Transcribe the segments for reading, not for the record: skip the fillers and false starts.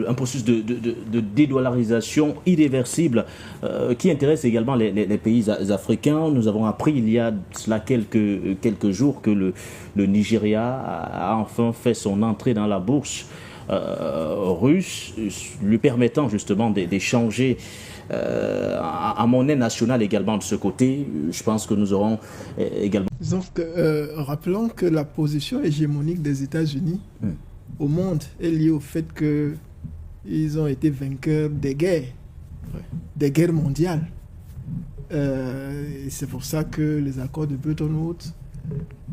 un processus de dédollarisation irréversible qui intéresse également les pays africains. Nous avons appris il y a cela quelques jours que le Nigeria a enfin fait son entrée dans la bourse russe, lui permettant justement d'échanger à monnaie nationale également de ce côté. Je pense que nous aurons également... Donc, rappelons que la position hégémonique des États-Unis au monde est liée au fait qu'ils ont été vainqueurs des guerres mondiales. C'est pour ça que les accords de Bretton Woods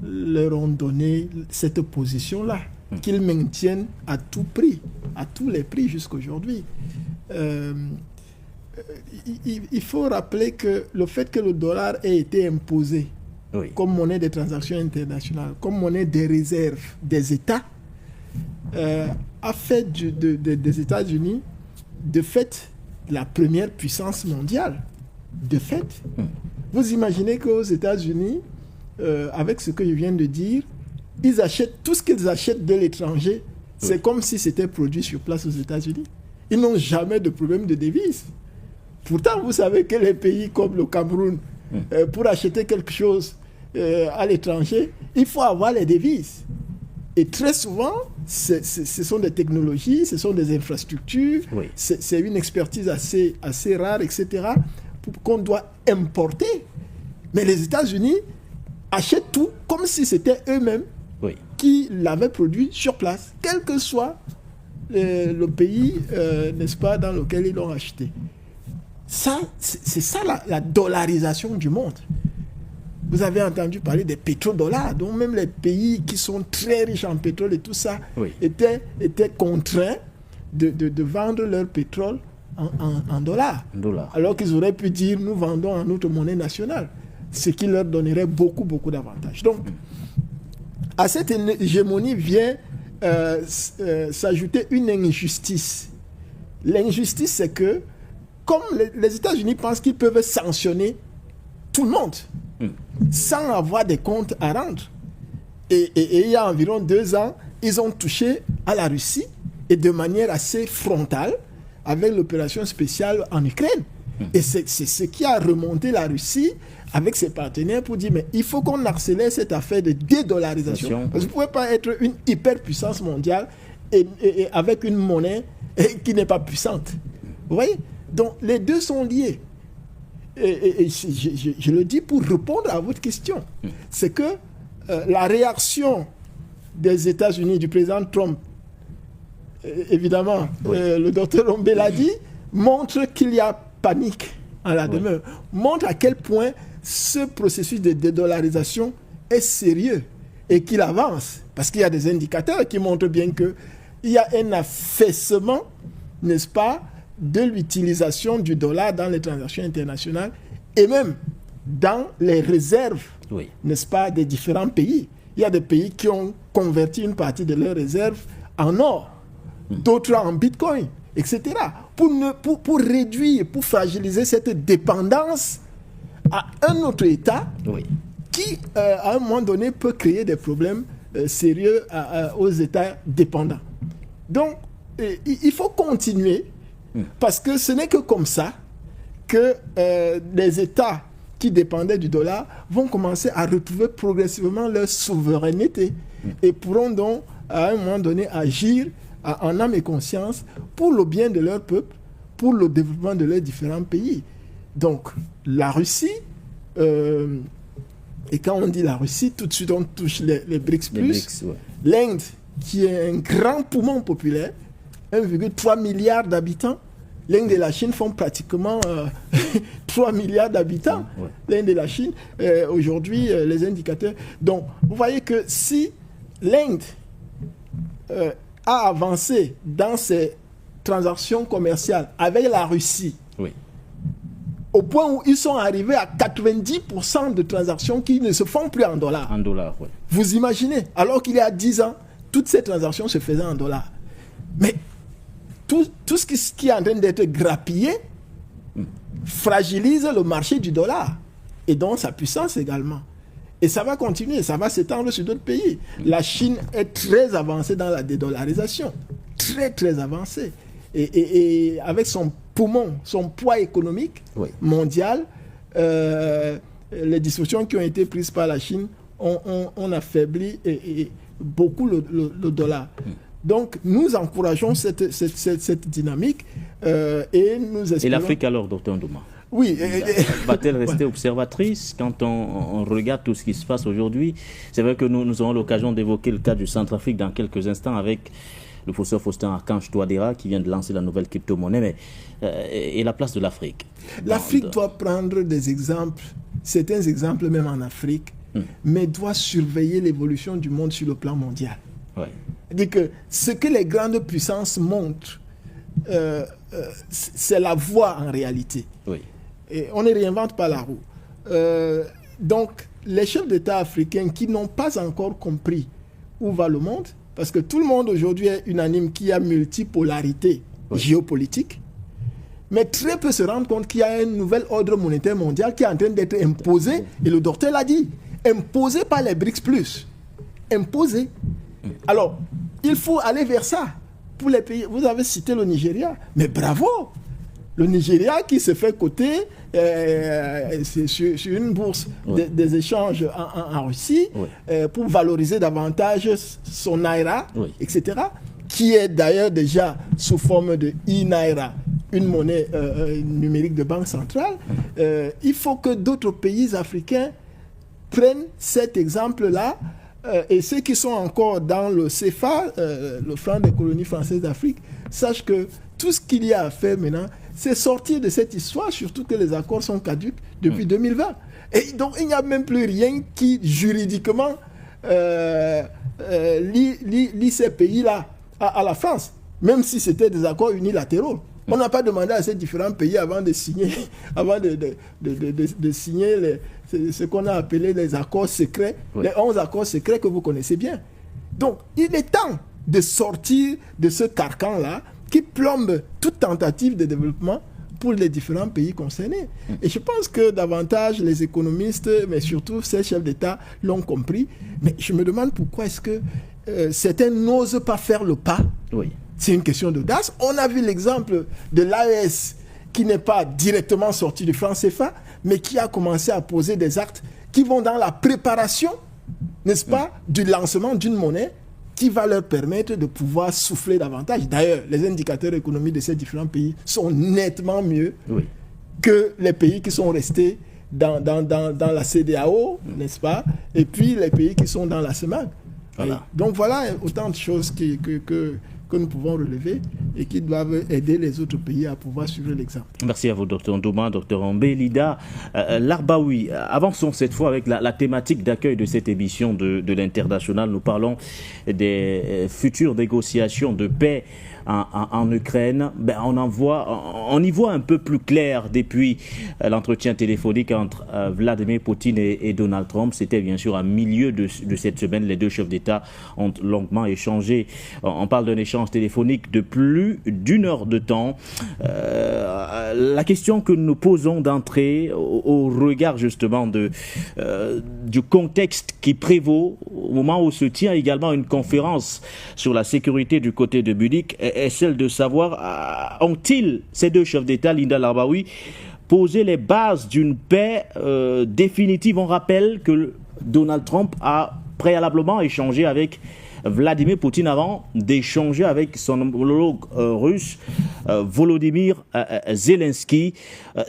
leur ont donné cette position-là, qu'ils maintiennent à tout prix, à tous les prix jusqu'à aujourd'hui. Il faut rappeler que le fait que le dollar ait été imposé comme monnaie des transactions internationales, comme monnaie des réserves des États, a fait des États-Unis, de fait, la première puissance mondiale. De fait. Vous imaginez qu'aux États-Unis, avec ce que je viens de dire, ils achètent tout ce qu'ils achètent de l'étranger. C'est comme si c'était produit sur place aux États-Unis. Ils n'ont jamais de problème de devise. Pourtant, vous savez que les pays comme le Cameroun, pour acheter quelque chose à l'étranger, il faut avoir les devises. Et très souvent, ce sont des technologies, ce sont des infrastructures, c'est une expertise assez rare, etc., qu'on doit importer. Mais les États-Unis achètent tout comme si c'était eux-mêmes qui l'avaient produit sur place, quel que soit le pays, n'est-ce pas, dans lequel ils l'ont acheté. Ça, c'est ça la dollarisation du monde. Vous avez entendu parler des pétrodollars, donc même les pays qui sont très riches en pétrole et tout ça étaient contraints de vendre leur pétrole en dollars. Alors qu'ils auraient pu dire nous vendons en notre monnaie nationale, ce qui leur donnerait beaucoup d'avantages. Donc, à cette hégémonie vient s'ajouter une injustice. L'injustice, c'est que comme les États-Unis pensent qu'ils peuvent sanctionner tout le monde sans avoir des comptes à rendre. Et il y a environ 2 ans, ils ont touché à la Russie et de manière assez frontale avec l'opération spéciale en Ukraine. Et c'est ce qui a remonté la Russie avec ses partenaires pour dire mais il faut qu'on accélère cette affaire de dédollarisation. Parce que vous ne pouvez pas être une hyperpuissance mondiale et avec une monnaie qui n'est pas puissante. Vous voyez? Donc les deux sont liés. Et je le dis pour répondre à votre question. C'est que la réaction des États-Unis, du président Trump, évidemment, le docteur Ombé l'a dit, montre qu'il y a panique en la demeure. Montre à quel point ce processus de dédollarisation est sérieux et qu'il avance. Parce qu'il y a des indicateurs qui montrent bien qu'il y a un affaissement, n'est-ce pas, de l'utilisation du dollar dans les transactions internationales et même dans les réserves, n'est-ce pas, des différents pays. Il y a des pays qui ont converti une partie de leurs réserves en or, d'autres en bitcoin, etc. Pour réduire, pour fragiliser cette dépendance à un autre État qui, à un moment donné, peut créer des problèmes sérieux aux États dépendants. Donc, il faut continuer. Parce que ce n'est que comme ça que les États qui dépendaient du dollar vont commencer à retrouver progressivement leur souveraineté et pourront donc, à un moment donné, agir en âme et conscience pour le bien de leur peuple, pour le développement de leurs différents pays. Donc, la Russie, et quand on dit la Russie, tout de suite on touche les BRICS+, l'Inde, qui est un grand poumon populaire, 1,3 milliard d'habitants. L'Inde et la Chine font pratiquement 3 milliards d'habitants. L'Inde et la Chine, aujourd'hui, les indicateurs. Donc, vous voyez que si l'Inde a avancé dans ses transactions commerciales avec la Russie, au point où ils sont arrivés à 90% de transactions qui ne se font plus en dollars. Vous imaginez, alors qu'il y a 10 ans, toutes ces transactions se faisaient en dollars. Mais tout ce qui est en train d'être grappillé fragilise le marché du dollar et donc sa puissance également. Et ça va continuer, ça va s'étendre sur d'autres pays. La Chine est très avancée dans la dédollarisation, très avancée. et avec son poumon, son poids économique mondial, les dispositions qui ont été prises par la Chine ont affaibli beaucoup le dollar. Donc, nous encourageons cette dynamique et nous espérons... Et l'Afrique alors, Dr Ndouma? Oui. Va-t-elle rester observatrice quand on regarde tout ce qui se passe aujourd'hui? C'est vrai que nous aurons l'occasion d'évoquer le cas du Centrafrique dans quelques instants avec le professeur Faustin Archange Touadéra qui vient de lancer la nouvelle crypto-monnaie, et la place de l'Afrique. L'Afrique doit prendre des exemples, certains exemples même en Afrique, mais doit surveiller l'évolution du monde sur le plan mondial. C'est-à-dire que ce que les grandes puissances montrent, c'est la voie en réalité. Et on ne réinvente pas la roue. Donc, les chefs d'État africains qui n'ont pas encore compris où va le monde, parce que tout le monde aujourd'hui est unanime qu'il y a multipolarité géopolitique, mais très peu se rendent compte qu'il y a un nouvel ordre monétaire mondial qui est en train d'être imposé, et le docteur l'a dit, imposé par les BRICS+. Imposé. Alors, il faut aller vers ça. Pour les pays, vous avez cité le Nigeria, mais bravo! Le Nigeria qui se fait coter sur une bourse des échanges en Russie pour valoriser davantage son naira, etc., qui est d'ailleurs déjà sous forme de e-naira, une monnaie numérique de banque centrale. Il faut que d'autres pays africains prennent cet exemple-là, et ceux qui sont encore dans le CFA, le franc des colonies françaises d'Afrique, sachent que tout ce qu'il y a à faire maintenant, c'est sortir de cette histoire, surtout que les accords sont caducs depuis 2020. Et donc, il n'y a même plus rien qui, juridiquement, lie ces pays-là à la France, même si c'était des accords unilatéraux. On n'a pas demandé à ces différents pays avant de signer, signer ce qu'on a appelé les accords secrets, les 11 accords secrets que vous connaissez bien. Donc, il est temps de sortir de ce carcan-là qui plombe toute tentative de développement pour les différents pays concernés. Et je pense que davantage les économistes, mais surtout ces chefs d'État, l'ont compris. Mais je me demande pourquoi est-ce que certains n'osent pas faire le pas. C'est une question d'audace. On a vu l'exemple de l'AES qui n'est pas directement sorti du franc CFA, mais qui a commencé à poser des actes qui vont dans la préparation, n'est-ce pas, du lancement d'une monnaie qui va leur permettre de pouvoir souffler davantage. D'ailleurs, les indicateurs économiques de ces différents pays sont nettement mieux que les pays qui sont restés dans la CEDEAO, n'est-ce pas, et puis les pays qui sont dans la CEMAC. Donc voilà autant de choses que nous pouvons relever et qui doivent aider les autres pays à pouvoir suivre l'exemple. Merci à vous, Dr Ndouma, Dr Ambé. Lida Larbaoui, avançons cette fois avec la thématique d'accueil de cette émission de l'International. Nous parlons des futures négociations de paix en Ukraine. On y voit un peu plus clair depuis l'entretien téléphonique entre Vladimir Poutine et Donald Trump. C'était bien sûr à milieu de cette semaine. Les deux chefs d'État ont longuement échangé. On parle d'un échange téléphonique de plus d'1 heure de temps. La question que nous posons d'entrée au regard justement du contexte qui prévaut au moment où se tient également une conférence sur la sécurité du côté de Munich est celle de savoir, ont-ils, ces deux chefs d'État, Lida Larbaoui, posé les bases d'une paix définitive? On rappelle que Donald Trump a préalablement échangé avec Vladimir Poutine avant d'échanger avec son homologue russe, Volodymyr Zelensky.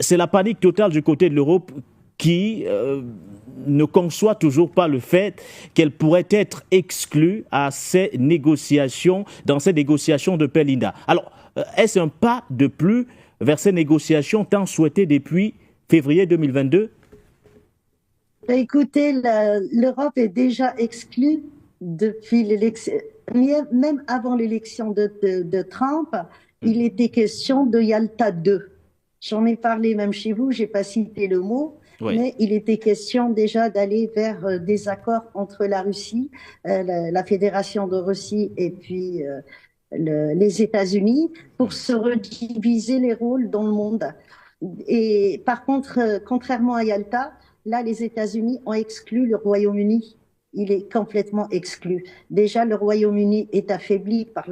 C'est la panique totale du côté de l'Europe qui ne conçoit toujours pas le fait qu'elle pourrait être exclue dans ces négociations de paix, Linda. Alors, est-ce un pas de plus vers ces négociations tant souhaitées depuis février 2022? Écoutez, l'Europe est déjà exclue depuis l'élection, même avant l'élection de Trump. Il était question de Yalta 2. J'en ai parlé même chez vous, j'ai pas cité le mot. Mais il était question déjà d'aller vers des accords entre la Russie, la Fédération de Russie et puis les États-Unis pour se rediviser les rôles dans le monde. Et par contre, contrairement à Yalta, là, les États-Unis ont exclu le Royaume-Uni il est complètement exclu. Déjà, le Royaume-Uni est affaibli par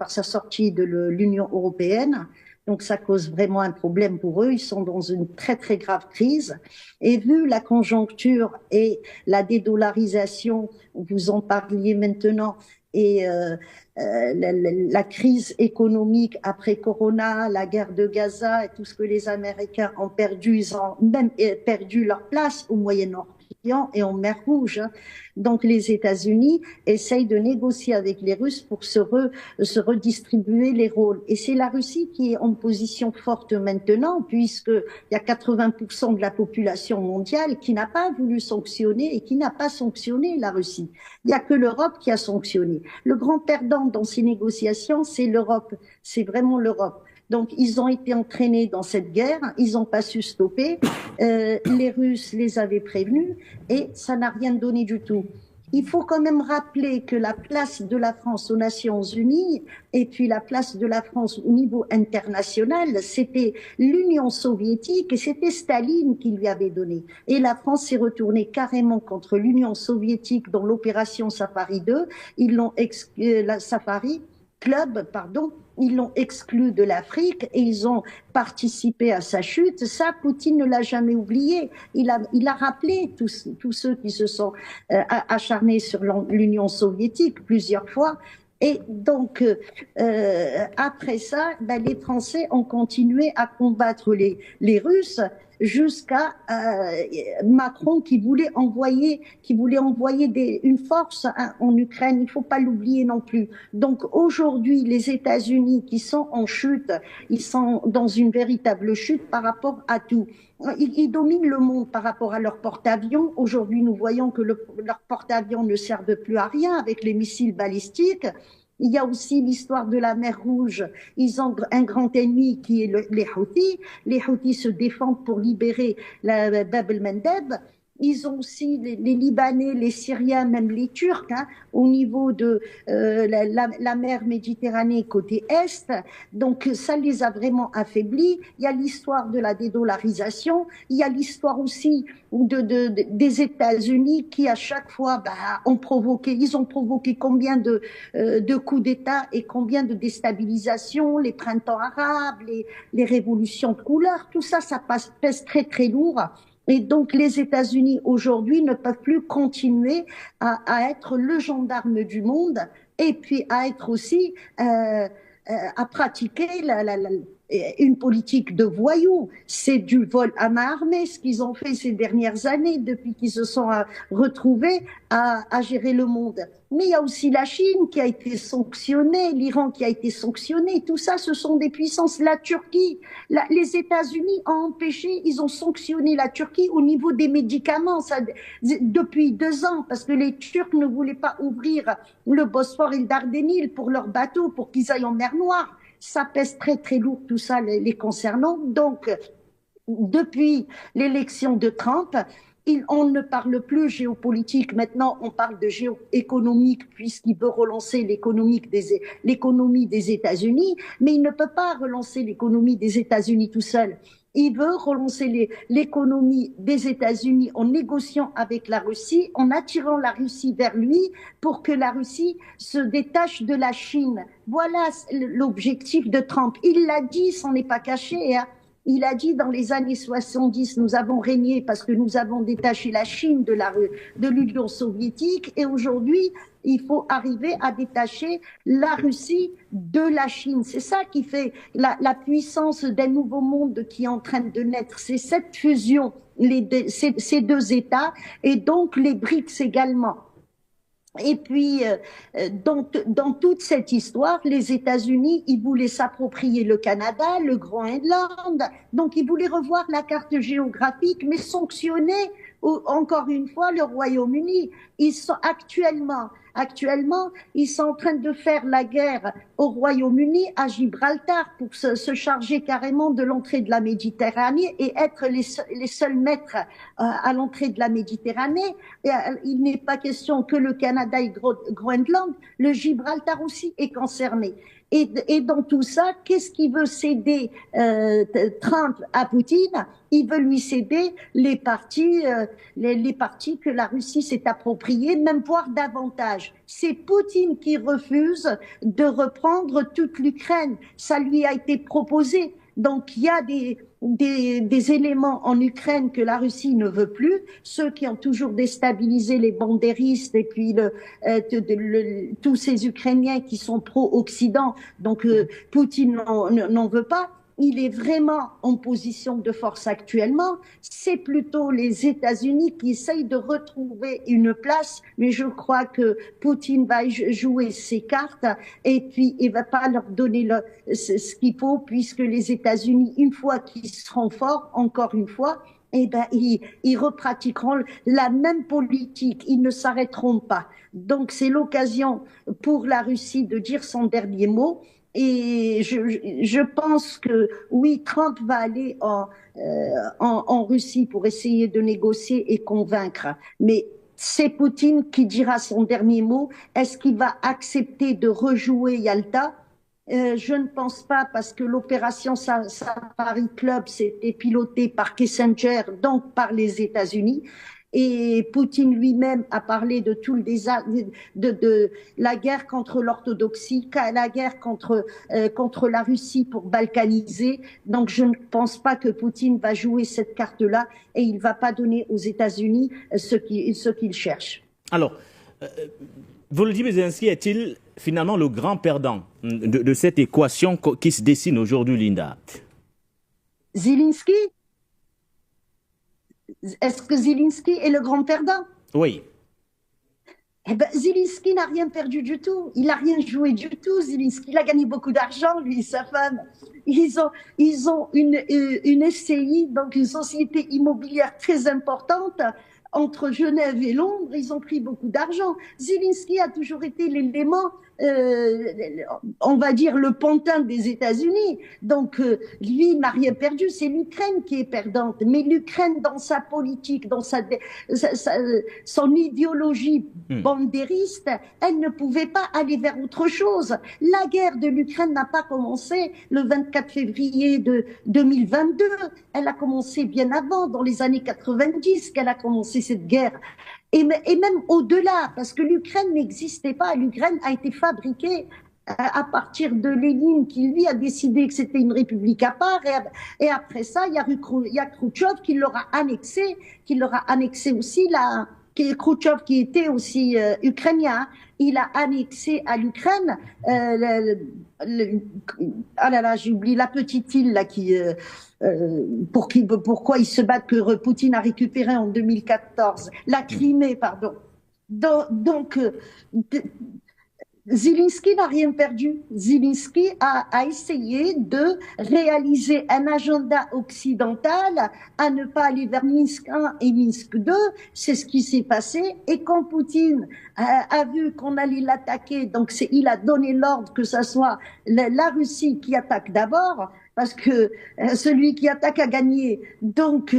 sa sortie de l'Union européenne. Donc, ça cause vraiment un problème pour eux. Ils sont dans une très, très grave crise. Et vu la conjoncture et la dédollarisation, vous en parliez maintenant, et la crise économique après Corona, la guerre de Gaza et tout ce que les Américains ont perdu, ils ont même perdu leur place au Moyen-Orient et en mer Rouge. Donc les États-Unis essayent de négocier avec les Russes pour se redistribuer les rôles. Et c'est la Russie qui est en position forte maintenant, puisqu'il y a 80% de la population mondiale qui n'a pas voulu sanctionner et qui n'a pas sanctionné la Russie. Il n'y a que l'Europe qui a sanctionné. Le grand perdant dans ces négociations, c'est l'Europe. C'est vraiment l'Europe. Donc, ils ont été entraînés dans cette guerre, ils n'ont pas su stopper, les Russes les avaient prévenus et ça n'a rien donné du tout. Il faut quand même rappeler que la place de la France aux Nations Unies et puis la place de la France au niveau international, c'était l'Union soviétique et c'était Staline qui lui avait donné. Et la France s'est retournée carrément contre l'Union soviétique dans l'opération Safari 2. Ils l'ont la Safari Club, pardon, ils l'ont exclu de l'Afrique et ils ont participé à sa chute. Ça, Poutine ne l'a jamais oublié. Il a rappelé tous ceux qui se sont acharnés sur l'Union soviétique plusieurs fois. Et donc, après ça, les Français ont continué à combattre les Russes jusqu'à Macron qui voulait envoyer une force en Ukraine. Il faut pas l'oublier non plus. Donc aujourd'hui, les États-Unis qui sont en chute, ils sont dans une véritable chute par rapport à tout. Ils dominent le monde par rapport à leurs porte-avions. Aujourd'hui, nous voyons que leurs porte-avions ne servent plus à rien avec les missiles balistiques. Il y a aussi l'histoire de la mer Rouge. Ils ont un grand ennemi qui est les Houthis. Les Houthis se défendent pour libérer la Bab el-Mandeb. Ils ont aussi les Libanais, les Syriens, même les Turcs, au niveau de la mer Méditerranée côté Est. Donc ça les a vraiment affaiblis. Il y a l'histoire de la dédollarisation. Il y a l'histoire aussi des États-Unis qui à chaque fois ils ont provoqué combien de coups d'État et combien de déstabilisations, les printemps arabes, les révolutions de couleur. Tout ça, pèse très très lourd. Et donc, les États-Unis aujourd'hui ne peuvent plus continuer à être le gendarme du monde et puis à être aussi à pratiquer une politique de voyous. C'est du vol à main armée, ce qu'ils ont fait ces dernières années depuis qu'ils se sont retrouvés à gérer le monde. Mais il y a aussi la Chine qui a été sanctionnée, l'Iran qui a été sanctionné. Tout ça, ce sont des puissances. La Turquie, les États-Unis ont empêché, ils ont sanctionné la Turquie au niveau des médicaments depuis 2 ans, parce que les Turcs ne voulaient pas ouvrir le Bosphore et le Dardanelle pour leurs bateaux, pour qu'ils aillent en mer Noire. Ça pèse très très lourd tout ça les concernant. Donc, depuis l'élection de Trump, on ne parle plus géopolitique, maintenant on parle de géoéconomique puisqu'il veut relancer l'économie des États-Unis, mais il ne peut pas relancer l'économie des États-Unis tout seul. Il veut relancer l'économie des États-Unis en négociant avec la Russie, en attirant la Russie vers lui pour que la Russie se détache de la Chine. Voilà l'objectif de Trump. Il l'a dit, s'en est pas caché. Il a dit dans les années 70, nous avons régné parce que nous avons détaché la Chine de l'Union soviétique et aujourd'hui, il faut arriver à détacher la Russie de la Chine. C'est ça qui fait la puissance d'un nouveau monde qui est en train de naître. C'est cette fusion, ces 2 États et donc les BRICS également. Et puis, dans toute cette histoire, les États-Unis, ils voulaient s'approprier le Canada, le Groenland, donc ils voulaient revoir la carte géographique, mais sanctionner encore une fois le Royaume-Uni. Ils sont actuellement, ils sont en train de faire la guerre au Royaume-Uni, à Gibraltar, pour se charger carrément de l'entrée de la Méditerranée et être les seuls maîtres à l'entrée de la Méditerranée. Et, il n'est pas question que le Canada et Groenland, le Gibraltar aussi est concerné. Et dans tout ça, qu'est-ce qu'il veut céder Trump à Poutine? Il veut lui céder les parties que la Russie s'est appropriées, même voire davantage. C'est Poutine qui refuse de reprendre toute l'Ukraine. Ça lui a été proposé. Donc il y a des éléments en Ukraine que la Russie ne veut plus, ceux qui ont toujours déstabilisé les bandéristes et puis tous ces Ukrainiens qui sont pro-Occident. Donc Poutine n'en veut pas. Il est vraiment en position de force actuellement. C'est plutôt les États-Unis qui essayent de retrouver une place, mais je crois que Poutine va jouer ses cartes et puis il va pas leur donner ce qu'il faut, puisque les États-Unis, une fois qu'ils seront forts, encore une fois, ils repratiqueront la même politique. Ils ne s'arrêteront pas. Donc c'est l'occasion pour la Russie de dire son dernier mot. Et je pense que oui, Trump va aller en Russie pour essayer de négocier et convaincre. Mais c'est Poutine qui dira son dernier mot. Est-ce qu'il va accepter de rejouer Yalta? Je ne pense pas, parce que l'opération Safari Club, c'était piloté par Kissinger, donc par les États-Unis. Et Poutine lui-même a parlé de tout de la guerre contre l'orthodoxie, la guerre contre la Russie pour balkaniser. Donc je ne pense pas que Poutine va jouer cette carte-là et il va pas donner aux États-Unis ce qu'ils cherchent. Alors, Volodymyr Zelensky est-il finalement le grand perdant de cette équation qui se dessine aujourd'hui, Linda? Zelensky? Est-ce que Zelensky est le grand perdant? Oui. Eh ben, Zelensky n'a rien perdu du tout. Il n'a rien joué du tout, Zelensky. Il a gagné beaucoup d'argent, lui et sa femme. Ils ont une SCI, donc une société immobilière très importante, entre Genève et Londres. Ils ont pris beaucoup d'argent. Zelensky a toujours été l'élément, on va dire, le pantin des États-Unis. Donc, lui n'a rien perdu. C'est l'Ukraine qui est perdante. Mais l'Ukraine, dans sa politique, dans son idéologie bandériste, elle ne pouvait pas aller vers autre chose. La guerre de l'Ukraine n'a pas commencé le 24 février de 2022. Elle a commencé bien avant, dans les années 90, qu'elle a commencé cette guerre. Et même au-delà, parce que l'Ukraine n'existait pas. L'Ukraine a été fabriquée à partir de Lénine, qui lui a décidé que c'était une république à part. Et après ça, il y a Khrouchtchev qui l'aura annexé aussi Khrouchtchev qui était aussi ukrainien. Il a annexé à l'Ukraine ah là là, j'ai oublié la petite île là pourquoi ils se battent, que Poutine a récupéré en 2014, la Crimée, pardon. Donc Zelensky n'a rien perdu. Zelensky a essayé de réaliser un agenda occidental, à ne pas aller vers Minsk 1 et Minsk 2. C'est ce qui s'est passé. Et quand Poutine a vu qu'on allait l'attaquer, donc il a donné l'ordre que ça soit la Russie qui attaque d'abord, parce que celui qui attaque a gagné. Donc,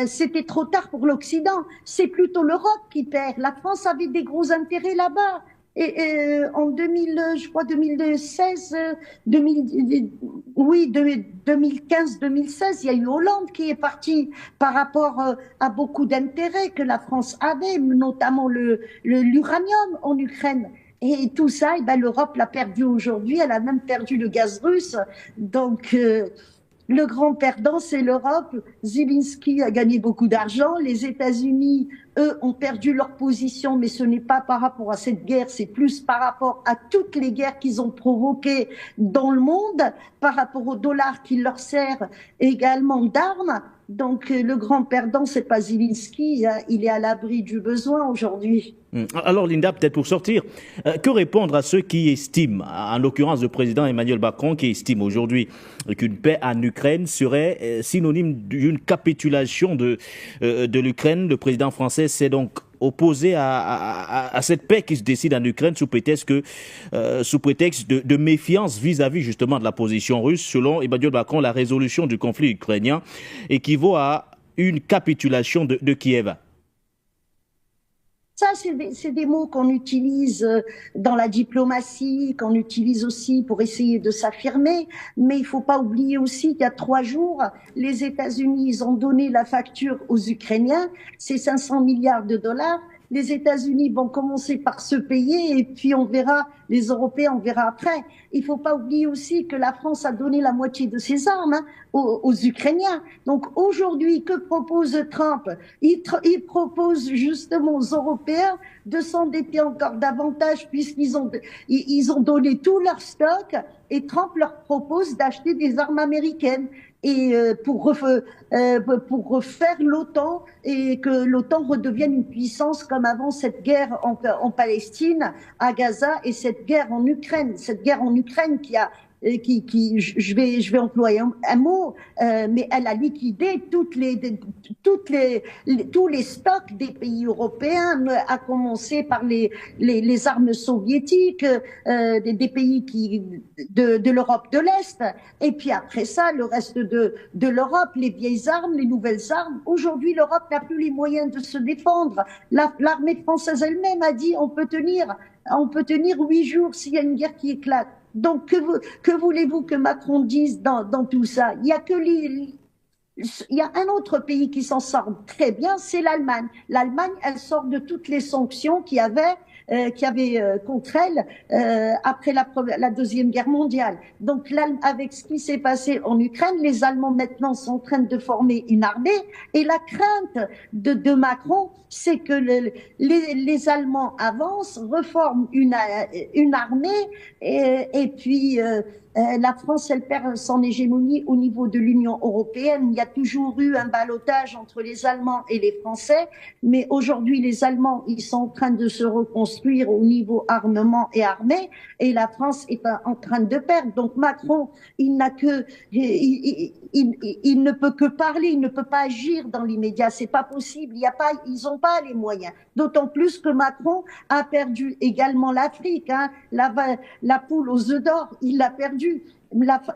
c'était trop tard pour l'Occident. C'est plutôt l'Europe qui perd. La France avait des gros intérêts là-bas. Et en 2016, 2015-2016, il y a eu Hollande qui est parti par rapport à beaucoup d'intérêts que la France avait, notamment l'uranium en Ukraine. Et tout ça, l'Europe l'a perdu aujourd'hui. Elle a même perdu le gaz russe. Donc, le grand perdant, c'est l'Europe. Zelensky a gagné beaucoup d'argent. Les États-Unis, eux, ont perdu leur position, mais ce n'est pas par rapport à cette guerre, c'est plus par rapport à toutes les guerres qu'ils ont provoquées dans le monde, par rapport au dollar qui leur sert également d'armes. Donc, le grand perdant, c'est pas Zelensky, il est à l'abri du besoin aujourd'hui. Alors, Linda, peut-être pour sortir, que répondre à ceux qui estiment, en l'occurrence le président Emmanuel Macron, qui estime aujourd'hui qu'une paix en Ukraine serait synonyme d'une capitulation de l'Ukraine? Le président français s'est donc opposé à cette paix qui se décide en Ukraine sous prétexte de méfiance vis-à-vis justement de la position russe. Selon Emmanuel Macron, la résolution du conflit ukrainien équivaut à une capitulation de Kiev. Ça, c'est des mots qu'on utilise dans la diplomatie, qu'on utilise aussi pour essayer de s'affirmer. Mais il faut pas oublier aussi qu'il y a 3 jours, les États-Unis, ils ont donné la facture aux Ukrainiens, c'est 500 milliards de dollars. Les États-Unis vont commencer par se payer et puis on verra, les Européens, on verra après. Il faut pas oublier aussi que la France a donné la moitié de ses armes aux Ukrainiens. Donc aujourd'hui, que propose Trump? Il propose justement aux Européens de s'endetter encore davantage puisqu'ils ont donné tout leur stock et Trump leur propose d'acheter des armes américaines. Et pour refaire l'OTAN et que l'OTAN redevienne une puissance comme avant cette guerre en Palestine, à Gaza et cette guerre en Ukraine je vais employer un mot, mais elle a liquidé tous les stocks des pays européens, à commencer par les armes soviétiques, des pays de l'Europe de l'Est, et puis après ça, le reste de l'Europe, les vieilles armes, les nouvelles armes. Aujourd'hui, l'Europe n'a plus les moyens de se défendre. L'armée française elle-même a dit on peut tenir 8 jours s'il y a une guerre qui éclate. Donc, que voulez-vous que Macron dise dans tout ça? Il y a un autre pays qui s'en sort très bien, c'est l'Allemagne. L'Allemagne, elle sort de toutes les sanctions qu'il y avait contre elle après la Deuxième Guerre mondiale. Donc, avec ce qui s'est passé en Ukraine, les Allemands maintenant sont en train de former une armée. Et la crainte de Macron, c'est que les Allemands avancent, reforment une armée, et puis la France, elle perd son hégémonie au niveau de l'Union européenne. Il y a toujours eu un ballottage entre les Allemands et les Français, mais aujourd'hui, les Allemands, ils sont en train de se reconstruire au niveau armement et armée, et la France est en train de perdre. Donc Macron, il ne peut que parler, il ne peut pas agir dans l'immédiat. C'est pas possible. Ils ont pas les moyens. D'autant plus que Macron a perdu également l'Afrique, la poule aux œufs d'or, il l'a perdu.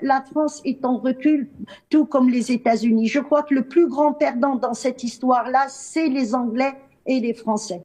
La France est en recul, tout comme les États-Unis. Je crois que le plus grand perdant dans cette histoire-là, c'est les Anglais et les Français.